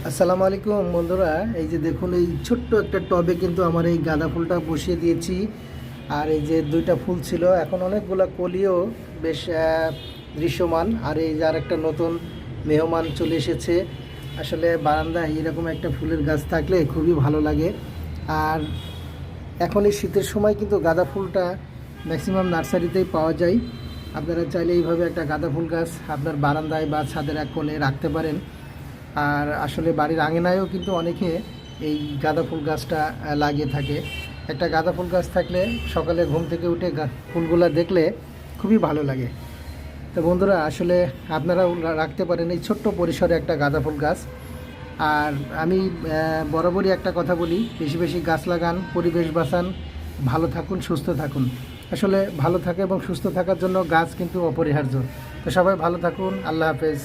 আসসালামু আলাইকুম বন্ধুরা, এই যে দেখুন এই ছোট্ট একটা টবে কিন্তু আমার এই গাঁদা ফুলটা বসিয়ে দিয়েছি। আর এই যে দুইটা ফুল ছিল, এখন অনেকগুলো কলিও বেশ দৃশ্যমান। আর এই যে আর একটা নতুন মেহমান চলে এসেছে। আসলে বারান্দায় এরকম একটা ফুলের গাছ থাকলে খুবই ভালো লাগে। আর এখন এই শীতের সময় কিন্তু গাঁদা ফুলটা ম্যাক্সিমাম নার্সারিতেই পাওয়া যায়। আপনারা চাইলে এইভাবে একটা গাঁদা ফুল গাছ আপনার বারান্দায় বা ছাদের এক কোণে রাখতে পারেন। আর আসলে বাড়ির আঙিনায়ও কিন্তু অনেকে এই গাঁদা ফুল গাছটা লাগিয়ে থাকে। একটা গাঁদা ফুল গাছ থাকলে সকালে ঘুম থেকে উঠে ফুলগুলো দেখলে খুবই ভালো লাগে। তো বন্ধুরা, আসলে আপনারাও রাখতে পারেন এই ছোট্ট পরিসরে একটা গাঁদা ফুল গাছ। আর আমি বরাবরই একটা কথা বলি, বেশি বেশি গাছ লাগান, পরিবেশ বাঁচান, ভালো থাকুন, সুস্থ থাকুন। আসলে ভালো থাকা এবং সুস্থ থাকার জন্য গাছ কিন্তু অপরিহার্য। তো সবাই ভালো থাকুন। আল্লাহ হাফেজ।